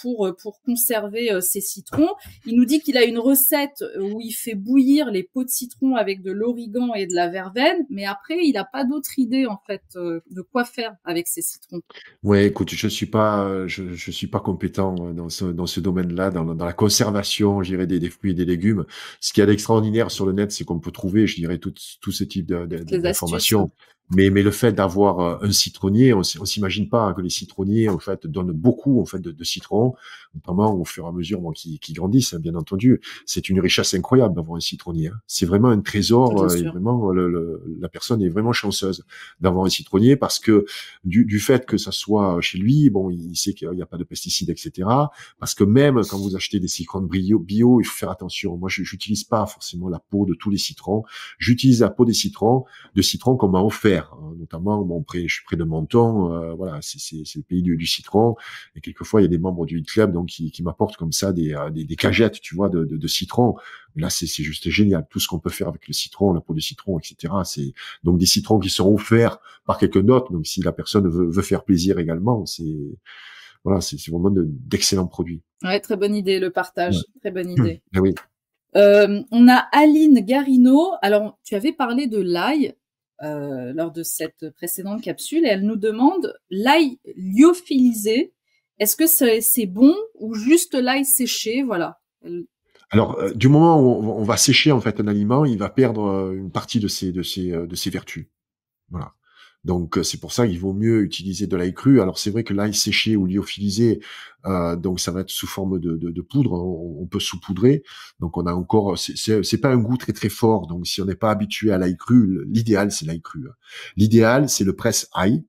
pour conserver ses citrons. Il nous dit qu'il a une recette où il fait bouillir les pots de citron avec de l'origan et de la verveine, mais après il a pas d'autre idée en fait de quoi faire avec ces citrons. Ouais, écoute, je suis pas compétent dans ce domaine-là, dans la conservation, je dirais, des fruits et des légumes. Ce qui est extraordinaire sur le net, c'est qu'on peut trouver, je dirais, tout ce type Les astuces. d'informations. Mais le fait d'avoir un citronnier, on s'imagine pas que les citronniers, en fait, donnent beaucoup, en fait, de citron. notamment au fur et à mesure qu'ils grandissent, hein, bien entendu. C'est une richesse incroyable d'avoir un citronnier. Hein. C'est vraiment un trésor, Bien et sûr. vraiment la personne est vraiment chanceuse d'avoir un citronnier parce que du fait que ça soit chez lui, bon, il sait qu'il n'y a pas de pesticides, etc. Parce que même quand vous achetez des citrons bio, il faut faire attention. Moi, j'utilise pas forcément la peau de tous les citrons. J'utilise la peau des citrons, de citrons qu'on m'a offert, hein, notamment, bon, je suis près de Menton, voilà, c'est le pays du citron. Et quelquefois, il y a des membres du club donc qui m'apportent comme ça des cagettes, tu vois, de citron. Mais là, c'est juste génial. Tout ce qu'on peut faire avec le citron, la peau de citron, etc. C'est donc des citrons qui seront offerts par quelqu'un d'autre. Donc, si la personne veut faire plaisir également, voilà, c'est vraiment d'excellents produits. Ouais, très bonne idée, le Ouais. partage. Très bonne idée. Ah oui. On a Aline Garino. Alors, tu avais parlé de l'ail lors de cette précédente capsule et elle nous demande l'ail lyophilisé. Est-ce que c'est bon ou juste l'ail séché? Voilà. Alors, du moment où on va sécher en fait un aliment, il va perdre une partie de ses vertus. Voilà. Donc c'est pour ça qu'il vaut mieux utiliser de l'ail cru. Alors c'est vrai que l'ail séché ou lyophilisé, donc ça va être sous forme de poudre. On peut saupoudrer. Donc on a encore, c'est pas un goût très très fort. Donc si on n'est pas habitué à l'ail cru, l'idéal c'est l'ail cru. L'idéal c'est le presse-ail.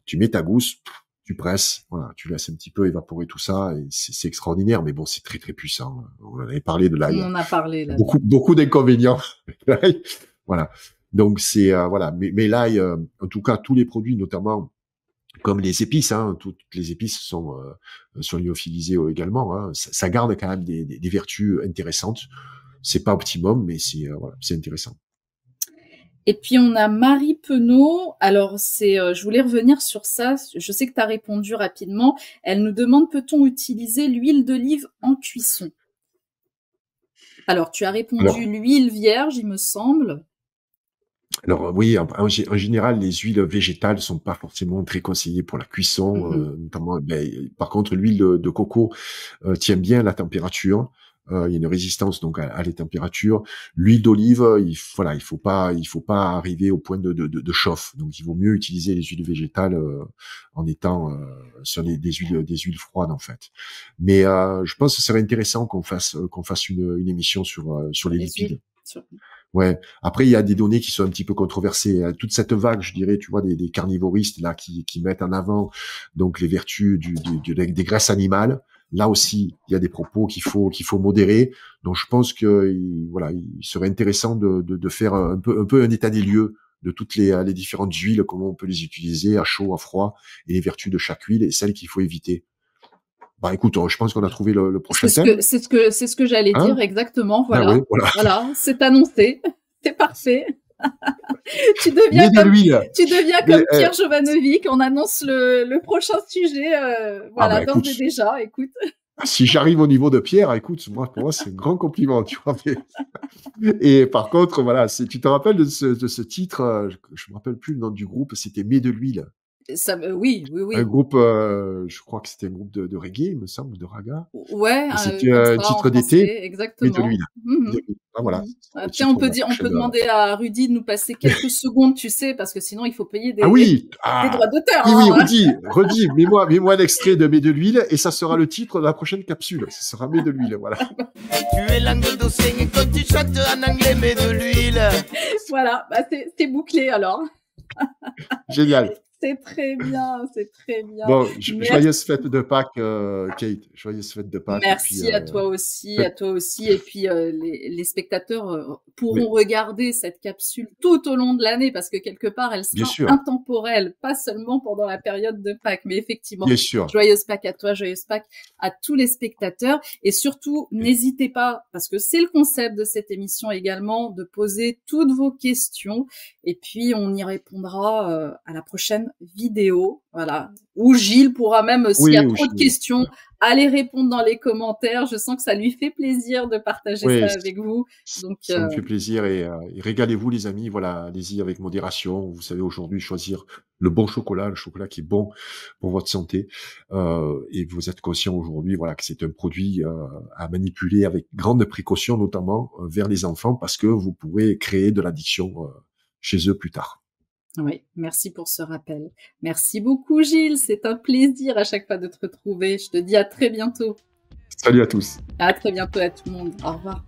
Tu mets ta gousse, tu presses, voilà, tu laisses un petit peu évaporer tout ça et c'est extraordinaire. Mais bon, c'est très très puissant. On en avait parlé de On l'ail. en a parlé là. Beaucoup d'inconvénients avec l'ail. Voilà. Donc c'est voilà, mais l'ail, en tout cas tous les produits, notamment comme les épices, hein, toutes les épices sont lyophilisées également. Hein, ça garde quand même des vertus intéressantes. C'est pas optimum, mais voilà, c'est intéressant. Et puis on a Marie Penaud. Alors je voulais revenir sur ça. Je sais que tu as répondu rapidement. Elle nous demande peut-on utiliser l'huile d'olive en cuisson? Alors tu as répondu Alors, l'huile vierge, il me semble. Alors oui, en général, les huiles végétales sont pas forcément très conseillées pour la cuisson, notamment. Par contre, l'huile de coco tient bien la température. Il y a une résistance donc à les températures. L'huile d'olive, voilà, il faut pas arriver au point de chauffe. Donc il vaut mieux utiliser les huiles végétales en étant sur des huiles froides en fait. Mais je pense que ce serait intéressant qu'on fasse une émission sur les Les lipides. huiles. Ouais. Après, il y a des données qui sont un petit peu controversées. Toute cette vague, je dirais, tu vois, des carnivoristes là qui mettent en avant donc les vertus des graisses animales. Là aussi, il y a des propos qu'il faut modérer. Donc, je pense que voilà, il serait intéressant de faire un peu un état des lieux de toutes les différentes huiles, comment on peut les utiliser à chaud, à froid, et les vertus de chaque huile et celles qu'il faut éviter. Bah, écoute, je pense qu'on a trouvé le prochain thème. C'est ce que j'allais Hein? dire exactement. Ah Voilà. oui, voilà. Voilà, c'est annoncé. C'est parfait. Tu Mais de l'huile. deviens Mais, comme Pierre Jovanovic. On annonce le prochain sujet. Voilà, bah d'ores écoute, et déjà. Écoute. si j'arrive au niveau de Pierre, écoute, pour moi, c'est un grand compliment, tu vois. Et par contre, voilà, tu te rappelles de ce titre, je me rappelle plus le nom du groupe, c'était Mais de l'huile. Oui, oui, Un oui. groupe, je crois que c'était un groupe de reggae, il me semble, de raga. Ouais, Et c'était comme un ça en titre d'été, français, Mais de exactement. l'huile. Mhm. De l'huile. Ah, voilà, Mhm. c'est le Tiens, on titre de peut la dire, on peut prochaine. demander à Rudy de nous passer quelques secondes, tu sais, parce que sinon il faut payer Ah oui, des droits d'auteur. oui, Hein. redis, mets-moi l'extrait de Mais de l'huile et ça sera le titre de la prochaine capsule. Ce sera Mais de l'huile, voilà. Tu es langue d'océan et quand tu chantes en anglais, mets de l'huile. Voilà, bah c'est bouclé alors. Génial. C'est très bien, c'est très bien. Bon, joyeuse fête de Pâques, Kate. Joyeuse fête de Pâques. Merci et puis, à toi aussi, à toi aussi. Et puis les spectateurs pourront regarder cette capsule tout au long de l'année parce que quelque part elle bien sera sûr, intemporelle, pas seulement pendant la période de Pâques, mais effectivement. bien sûr. Joyeuse Pâques à toi, joyeuse Pâques à tous les spectateurs. Et surtout, n'hésitez pas, parce que c'est le concept de cette émission également, de poser toutes vos questions. Et puis on y répondra à la prochaine vidéo. Voilà. Ou Gilles pourra même, s'il y a trop de questions, aller répondre dans les commentaires. Je sens que ça lui fait plaisir de partager ça avec vous. Donc, ça me fait plaisir et régalez-vous les amis. Voilà, allez-y avec modération. Vous savez aujourd'hui choisir le bon chocolat, le chocolat qui est bon pour votre santé. Et vous êtes conscient aujourd'hui, voilà, que c'est un produit à manipuler avec grande précaution, notamment vers les enfants, parce que vous pourrez créer de l'addiction chez eux plus tard. Oui, merci pour ce rappel. Merci beaucoup Gilles, c'est un plaisir à chaque fois de te retrouver. Je te dis à très bientôt. Salut à tous. À très bientôt à tout le monde. Au revoir.